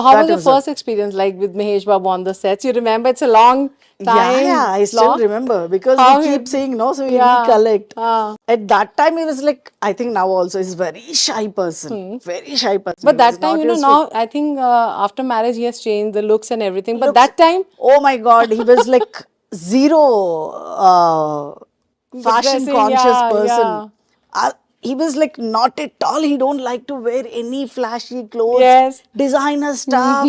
How was your first experience like with Mahesh Babu on the sets? You remember it's a long time. Yeah, I still long. remember because How we he- keep saying no, so we yeah. recollect. Ah. At that time, he was like, I think now also he's very shy person, very shy person. But He was that time, not you know, used to now I think after marriage he has changed the looks and everything. But looks. that time, Oh my God, he was like zero the fashion dressing, conscious yeah, person. yeah. Uh, he was like not at all. He don't like to wear any flashy clothes, Yes. designer stuff.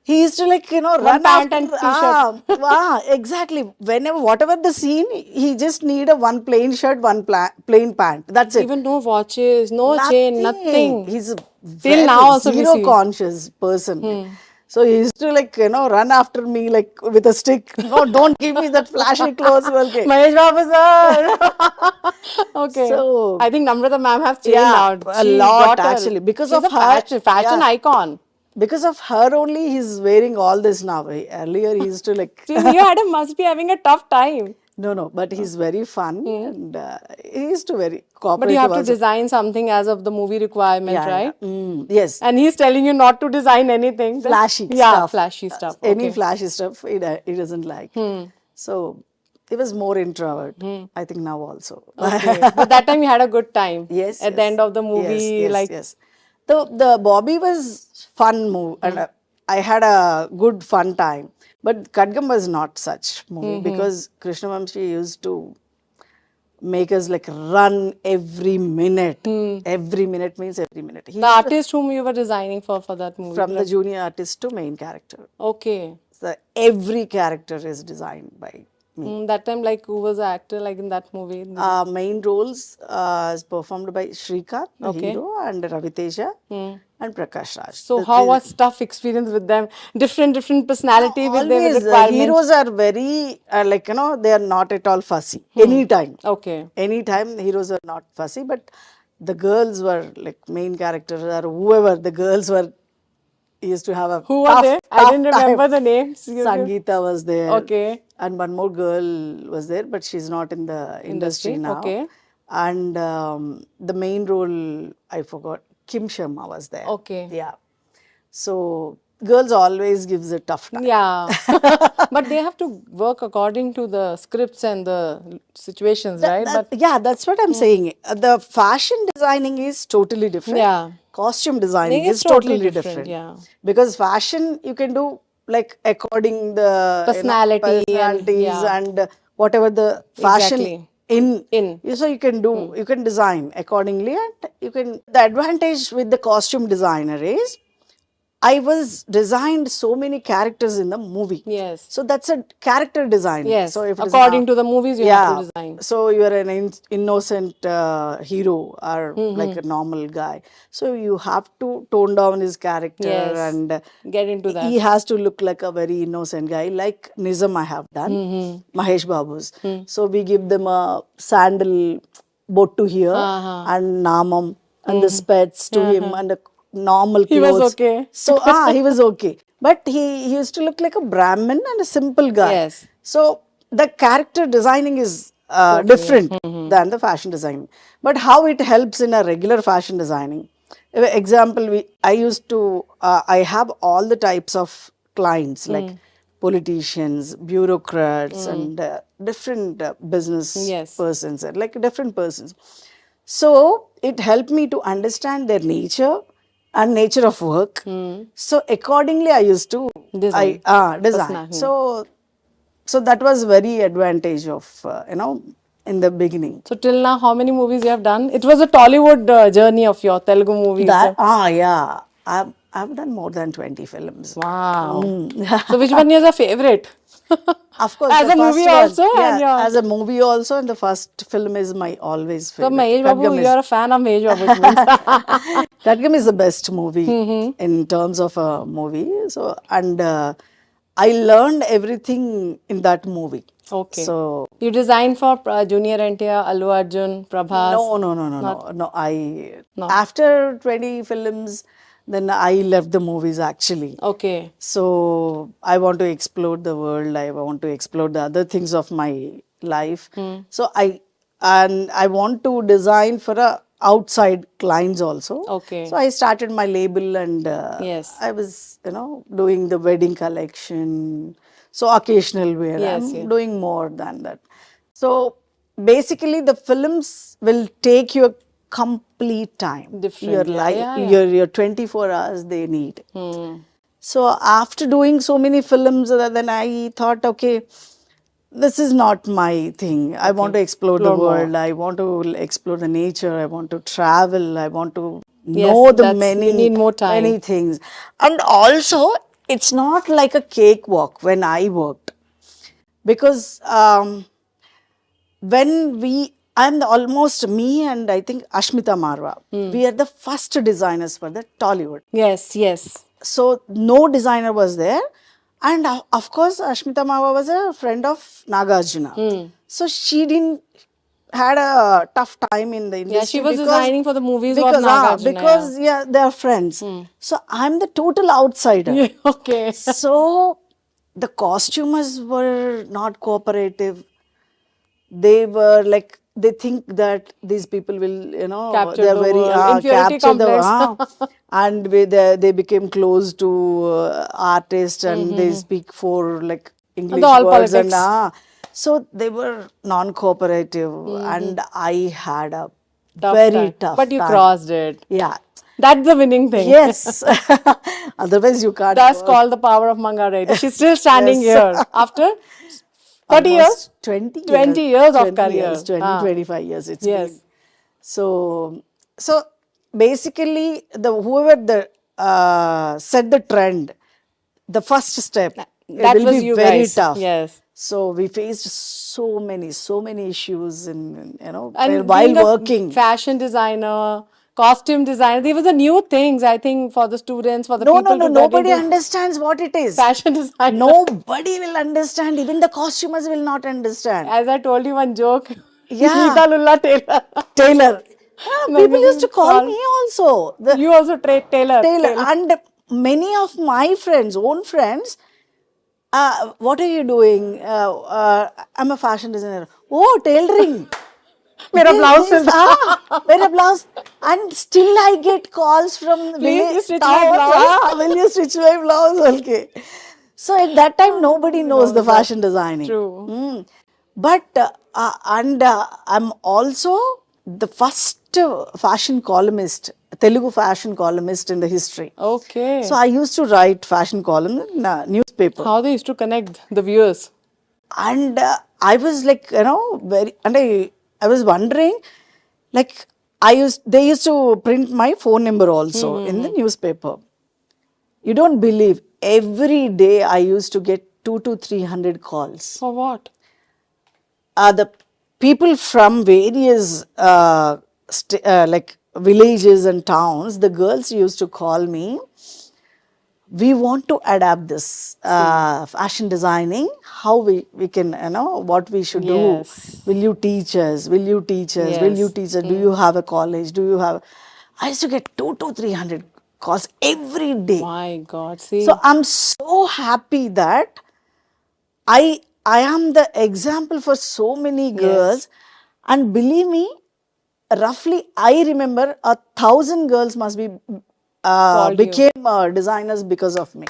He used to like One run pant after and t-shirt. exactly whenever whatever the scene he just need a one plain shirt, one plain pant. That's it. Even no watches, no chain, Nothing. nothing. He's a Till now very also we zero see. conscious person. So he used to like, run after me like with a stick. No, don't give me that flashy clothes. Okay. Mahesh Babu sir. Okay. So, I think Namrata ma'am has changed yeah, now. a She's lot got a, actually. Because she's of a her, fashion yeah, icon. because of her only he's wearing all this now. Earlier he used to like, You had a must be having a tough time. no, no, but he's very fun and he used to very But you cooperative have to also. design something as of the movie requirement, Yeah, yeah. right? Yes. And he's telling you not to design anything. Then, Flashy yeah, stuff. flashy stuff. Any Okay. flashy stuff, he doesn't like. So he was more introvert. I think now also. Okay. But that time you had a good time. Yes, At the yes, end of the yes, movie, yes, like, yes. The Bobby was fun move, and I had a good fun time. But Kadgam was not such movie because Krishna Vamshi used to make us like run every minute. Every minute means every minute. He the used to, artist whom you were designing for that movie. from the junior artist to main character. Okay. So every character is designed by me. That time, like, who was the actor, like, in that movie? Main roles is performed by Shrikant, the Okay. hero, and Raviteja and Prakash Raj. So, how was tough experience with them? Different personality with their Always requirements. heroes are very like they are not at all fussy. Anytime, Okay. anytime heroes are not fussy, but the girls were like main characters or whoever the girls were used to have a Who were tough, they? I tough didn't time. remember the names. Sangeeta was there, Okay. and one more girl was there, but she's not in the industry now. Okay. And the main role, I forgot, Kim Sharma was there. Okay. Yeah. So girls always gives a tough time. Yeah. But they have to work according to the scripts and the situations, right? But Yeah, that's what I'm saying. The fashion designing is totally different. yeah. Costume designing It's is totally totally different, different. yeah. Because fashion you can do like according the Personality and personalities yeah. and whatever the fashion Exactly. in. In. So you can do, you can design accordingly, and you can. The advantage with the costume designer is I was designed so many characters in the movie. Yes. So that's a character design. Yes. So if it is According to the movies, you have to design. so you are an innocent hero or like a normal guy. So you have to tone down his character Yes. and Get into that. he has to look like a very innocent guy, like Nizam I have done, Mahesh Babu's. So we give them a sandal bottu here and namam and the spets to him and a normal He was clothes. okay. So he was okay. But he used to look like a Brahmin and a simple guy. Yes. So the character designing is different than the fashion designing. But how it helps in a regular fashion designing. Example, I used to, I have all the types of clients like politicians, bureaucrats, and different business Yes. persons, like different persons. So it helped me to understand their nature and nature of work. So accordingly, I used to Design. design. So that was very advantage of in the beginning. So till now, how many movies you have done? It was a Tollywood journey of your Telugu movies. Yeah, I've done more than 20 films. Wow. So which one is your favorite? Of course, As the a first movie one, also, and yeah, your. as a movie also, and the first film is my always So favorite. Mahesh Babu, you are a fan of Mahesh Babu, it means. Kadgam is the best movie in terms of a movie. So and I learned everything in that movie. Okay. So You designed for Junior NTR, Allu Arjun, Prabhas. no. No. After 20 films, then I left the movies actually. Okay. So I want to explore the world. I want to explore the other things of my life. So I want to design for a outside clients also. Okay. So I started my label, and Yes. I was, doing the wedding collection. So occasional wear, Yes, I'm yeah. doing more than that. So basically the films will take your complete time. Different, Your yeah, life, yeah, yeah. your 24 hours they need. Hmm. So after doing so many films, then I thought, okay, this is not my thing. I want to Okay. explore the Explore more. world. I want to explore the nature. I want to travel. I want to Yes, know the you need more time. many things. And also, it's not like a cakewalk when I worked, because when I'm almost me and I think Ashmita Marwa. We are the first designers for the Tollywood. Yes, yes. So no designer was there, and of course Ashmita Marwa was a friend of Nagarjuna. So she didn't had a tough time in the Yeah, she industry, was designing for the movies of Nagarjuna. because they are friends. So I'm the total outsider. Yeah. Okay. So the costumers were not cooperative. They were like, they think that these people will, Capture they're the very world. Inferiority capture the complex. and they became close to artists, and they speak for like The English all words, and politics. so they were non-cooperative, and I had a Tough very time. But tough you time. crossed it. Yeah. That's the winning thing. Yes. Otherwise you can't That's work. called the power of Manga Reddy. She's still standing Yes. here after 30 years? Almost 20 years. 20 years of 20 years, career. 20, 25 years it's Yes. been. So basically whoever set the trend, the first step, it That will was be you very guys. tough. Yes. So we faced so many issues in And while being a working. fashion designer, costume designer, these were the new things, I think, for the students, for the No, no, people no. to get Nobody into understands what it is. fashion designer. Nobody will understand. Even the costumers will not understand. As I told you one joke, Yeah. Nita Lulla Taylor. Tailor. No, People you used to will call call. me also. The You also trade Taylor. tailor. Taylor. And many of my friends, own friends, what are you doing? I'm a fashion designer. Oh, tailoring. मेरा blouse This, सिल दो. wear a blouse. And still I get calls from Please, you village stitch my towns. blouse. Will you stitch my blouse? Okay. So at that time, nobody knows the That. fashion designing. True. But I'm also the first fashion columnist, Telugu fashion columnist in the history. Okay. So I used to write fashion column in a newspaper, How they used to connect the viewers. and I was like, very, and I was wondering, like, they used to print my phone number also in the newspaper. You don't believe, every day I used to get 200 to 300 calls. For what? The people from various like villages and towns, the girls used to call me. We want to adapt this fashion designing. How we can, what we should Yes. do. Will you teach us? Will you teach us? Will you Yes. teach us? Do you have a college? Do you have? I used to get 200 to 300 calls every day. My God, see. So I'm so happy that I am the example for so many girls, and believe me, roughly I remember 1,000 girls must be Called you. became designers because of me.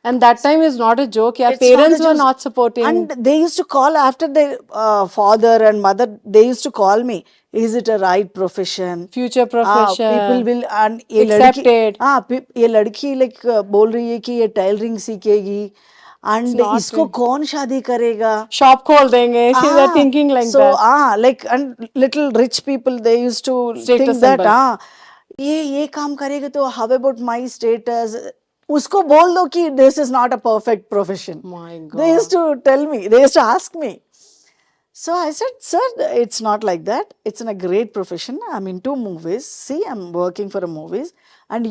And that time is not a joke. Yeah, It's parents not a were joke. not supporting. And they used to call after their father and mother. They used to call me. Is it a right profession? Future profession. People will and ये Accept लड़की it. ये लड़की like बोल रही है कि ये tailoring सीखेगी and not इसको कौन शादी करेगा? Shop khol denge. They're thinking like so, that. like, and little rich people, they used to Status think that, symbol. ये काम करेगा तो how about my status? उसको बोल दो कि this is not a perfect profession. My God. They used to tell me, they used to ask me. So I said, sir, it's not like that. It's in a great profession. I'm into movies. See, I'm working for a movies. And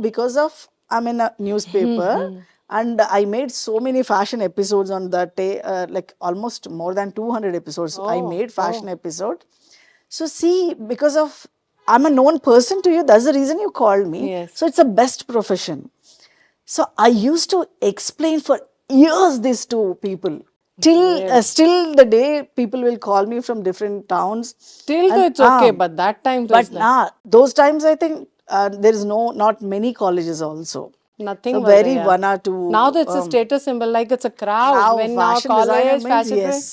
because of, I'm in a newspaper. And I made so many fashion episodes on that day, like almost more than 200 episodes. I made fashion episode. So see, because of, I'm a known person to you, that's the reason you called me. Yes. So it's a best profession. So I used to explain for years this to people. Still the day people will call me from different towns. Till though And it's okay, but that time but was like those times I think there is not many colleges also. So nothing was there. very Yeah. one or Now two. that's a status symbol, like it's a crowd. Now When now fashion designer college, means fashion trend. yes.